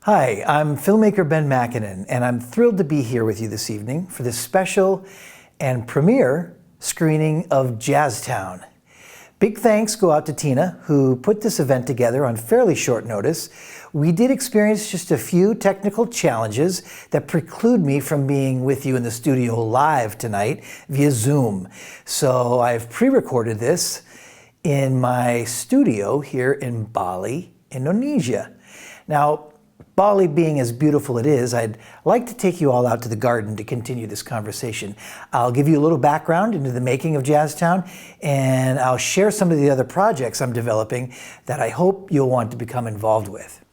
Hi, I'm filmmaker Ben Makinen, and I'm thrilled to be here with you this evening for this special and premiere screening of JazzTown. Big thanks go out to Tina, who put this event together on fairly short notice. We did experience just a few technical challenges that preclude me from being with you in the studio live tonight via Zoom. So I've pre-recorded this in my studio here in Bali, Indonesia. Now, Bali being as beautiful it is, I'd like to take you all out to the garden to continue this conversation. I'll give you a little background into the making of JazzTown, and I'll share some of the other projects I'm developing that I hope you'll want to become involved with.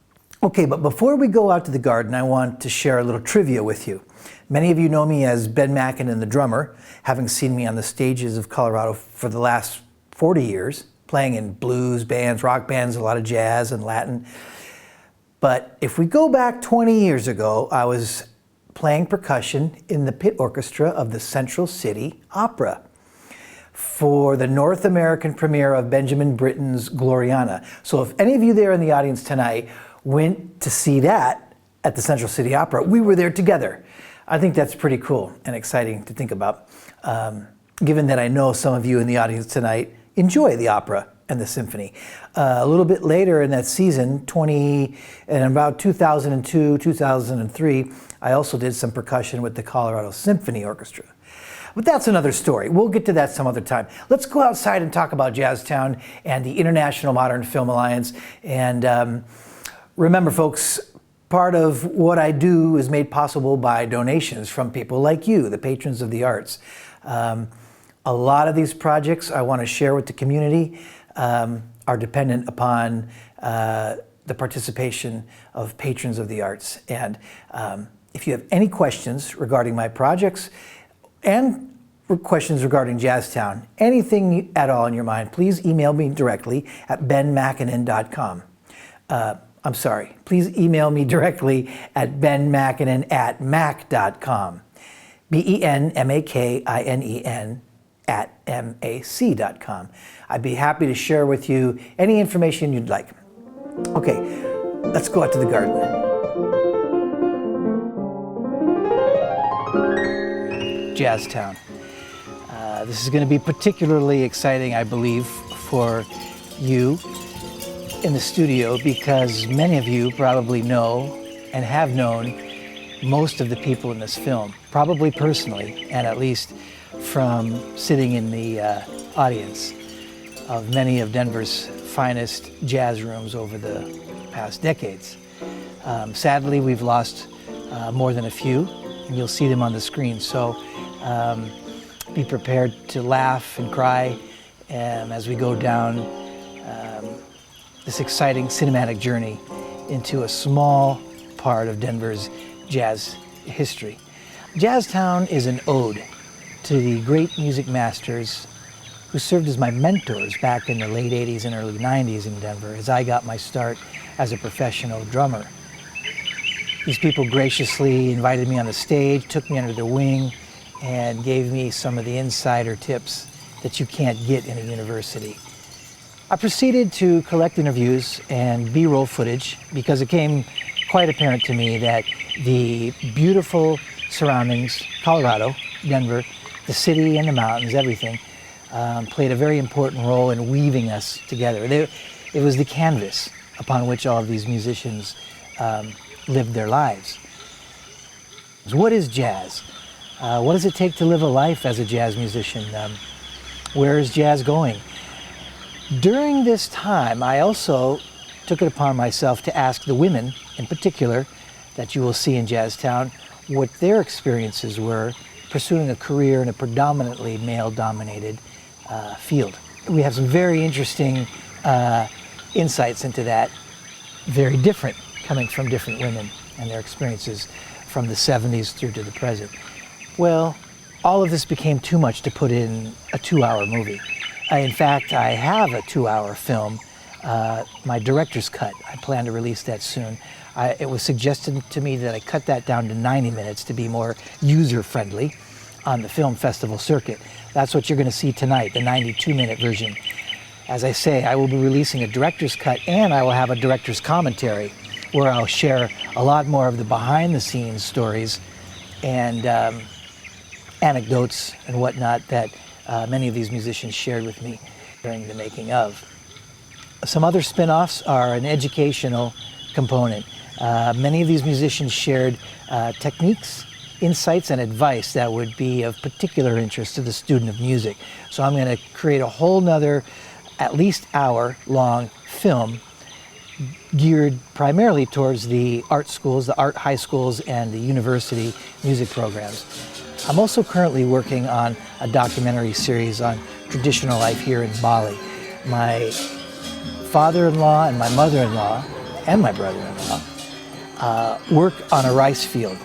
Okay, but before we go out to the garden, I want to share a little trivia with you. Many of you know me as Ben Makinen, the drummer, having seen me on the stages of Colorado for the last 40 years, playing in blues bands, rock bands, a lot of jazz and Latin. But if we go back 20 years ago, I was playing percussion in the pit orchestra of the Central City Opera for the North American premiere of Benjamin Britten's Gloriana. So if any of you there in the audience tonight went to see that at the Central City Opera, we were there together. I think that's pretty cool and exciting to think about, given that I know some of you in the audience tonight enjoy the opera and the symphony. A little bit later in that season, in about 2002, 2003, I also did some percussion with the Colorado Symphony Orchestra. But that's another story. We'll get to that some other time. Let's go outside and talk about JazzTown and the International Modern Film Alliance. And remember, folks, part of what I do is made possible by donations from people like you, the patrons of the arts. A lot of these projects I want to share with the community are dependent upon the participation of patrons of the arts. And if you have any questions regarding my projects and questions regarding JazzTown, anything at all in your mind, please email me directly at benmakinen.com. I'm sorry, please email me directly at benmakinen@mac.com. BENMAKINEN @mac.com. I'd be happy to share with you any information you'd like. Okay, let's go out to the garden. JazzTown. This is going to be particularly exciting, I believe, for you in the studio because many of you probably know and have known most of the people in this film, probably personally, and at least from sitting in the audience of many of Denver's finest jazz rooms over the past decades. Sadly, we've lost more than a few, and you'll see them on the screen. So be prepared to laugh and cry as we go down this exciting cinematic journey into a small part of Denver's jazz history. JazzTown is an ode to the great music masters who served as my mentors back in the late 80s and early 90s in Denver as I got my start as a professional drummer. These people graciously invited me on the stage, took me under their wing, and gave me some of the insider tips that you can't get in a university. I proceeded to collect interviews and B-roll footage because it became quite apparent to me that the beautiful surroundings, Colorado, Denver, the city and the mountains, everything, played a very important role in weaving us together. It was the canvas upon which all of these musicians lived their lives. So what is jazz? What does it take to live a life as a jazz musician? Where is jazz going? During this time, I also took it upon myself to ask the women, in particular, that you will see in JazzTown, what their experiences were pursuing a career in a predominantly male-dominated field. We have some very interesting insights into that, very different, coming from different women and their experiences from the 70s through to the present. Well, all of this became too much to put in a 2-hour movie. In fact, I have a 2-hour film, my director's cut. I plan to release that soon. It was suggested to me that I cut that down to 90 minutes to be more user-friendly on the film festival circuit. That's what you're going to see tonight, the 92-minute version. As I say, I will be releasing a director's cut and I will have a director's commentary where I'll share a lot more of the behind-the-scenes stories and anecdotes and whatnot that many of these musicians shared with me during the making of. Some other spin-offs are an educational component. Many of these musicians shared techniques, insights, and advice that would be of particular interest to the student of music. So I'm going to create a whole nother, at least hour-long film geared primarily towards the art schools, the art high schools, and the university music programs. I'm also currently working on a documentary series on traditional life here in Bali. My father-in-law and my mother-in-law and my brother-in-law work on a rice field,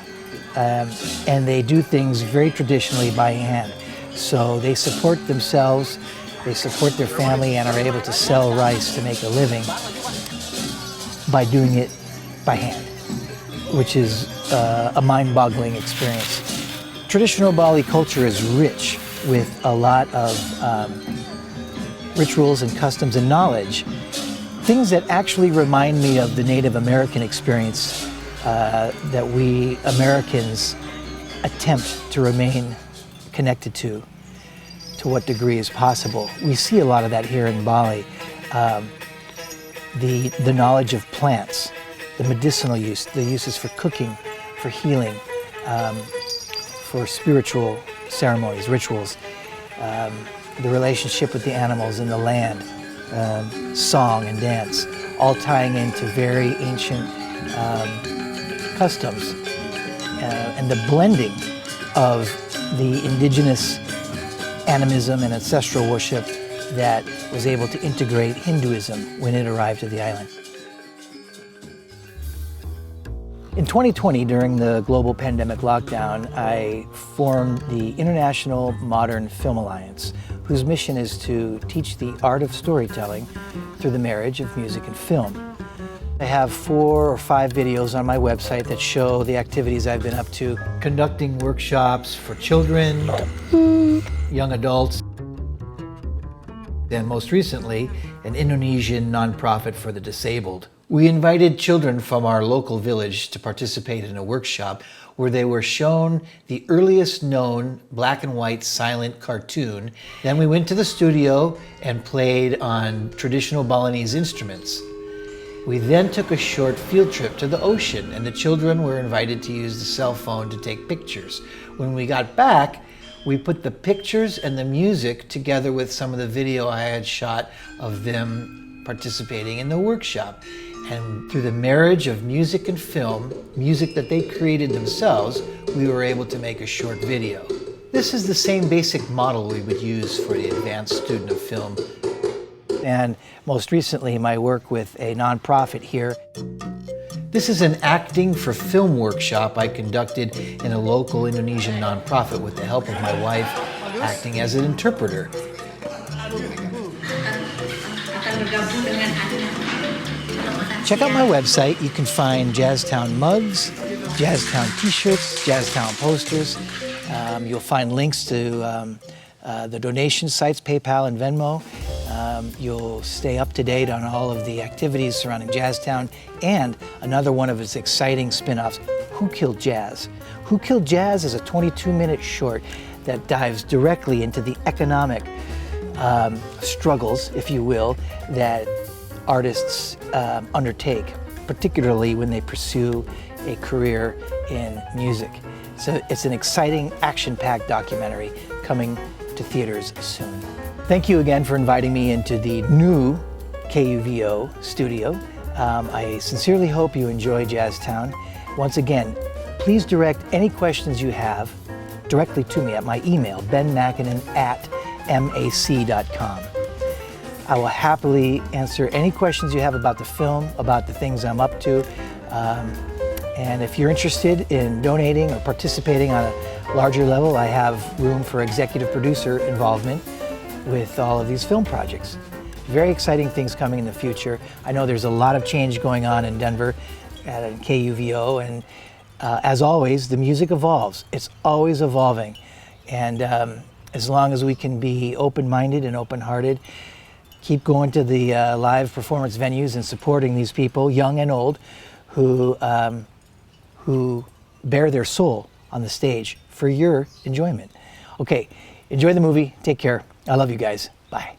and they do things very traditionally by hand. So they support themselves, they support their family, and are able to sell rice to make a living by doing it by hand, which is a mind-boggling experience. Traditional Bali culture is rich with a lot of rituals and customs and knowledge, things that actually remind me of the Native American experience that we Americans attempt to remain connected to what degree is possible. We see a lot of that here in Bali. The knowledge of plants, the medicinal use, the uses for cooking, for healing, for spiritual ceremonies, rituals, the relationship with the animals and the land, song and dance, all tying into very ancient customs, and the blending of the indigenous animism and ancestral worship that was able to integrate Hinduism when it arrived to the island. In 2020, during the global pandemic lockdown, I formed the International Modern Film Alliance, whose mission is to teach the art of storytelling through the marriage of music and film. I have 4 or 5 videos on my website that show the activities I've been up to, conducting workshops for children, young adults, and most recently, an Indonesian nonprofit for the disabled. We invited children from our local village to participate in a workshop where they were shown the earliest known black and white silent cartoon. Then we went to the studio and played on traditional Balinese instruments. We then took a short field trip to the ocean, and the children were invited to use the cell phone to take pictures. When we got back, we put the pictures and the music together with some of the video I had shot of them participating in the workshop. And through the marriage of music and film, music that they created themselves, we were able to make a short video. This is the same basic model we would use for the advanced student of film. And most recently, my work with a nonprofit here. This is an acting for film workshop I conducted in a local Indonesian nonprofit with the help of my wife, acting as an interpreter. Check out my website. You can find JazzTown mugs, JazzTown t-shirts, JazzTown posters. You'll find links to the donation sites, PayPal and Venmo. You'll stay up to date on all of the activities surrounding JazzTown and another one of its exciting spin-offs, Who Killed Jazz? Who Killed Jazz is a 22-minute short that dives directly into the economic struggles, if you will, that artists undertake, particularly when they pursue a career in music. So it's an exciting, action-packed documentary coming to theaters soon. Thank you again for inviting me into the new KUVO studio. I sincerely hope you enjoy JazzTown. Once again, please direct any questions you have directly to me at my email, benmakinen@mac.com. I will happily answer any questions you have about the film, about the things I'm up to. And if you're interested in donating or participating on a larger level, I have room for executive producer involvement with all of these film projects. Very exciting things coming in the future. I know there's a lot of change going on in Denver at KUVO, and as always, the music evolves. It's always evolving. And as long as we can be open-minded and open-hearted, keep going to the live performance venues and supporting these people, young and old, who bare their soul on the stage for your enjoyment. Okay, enjoy the movie. Take care. I love you guys. Bye.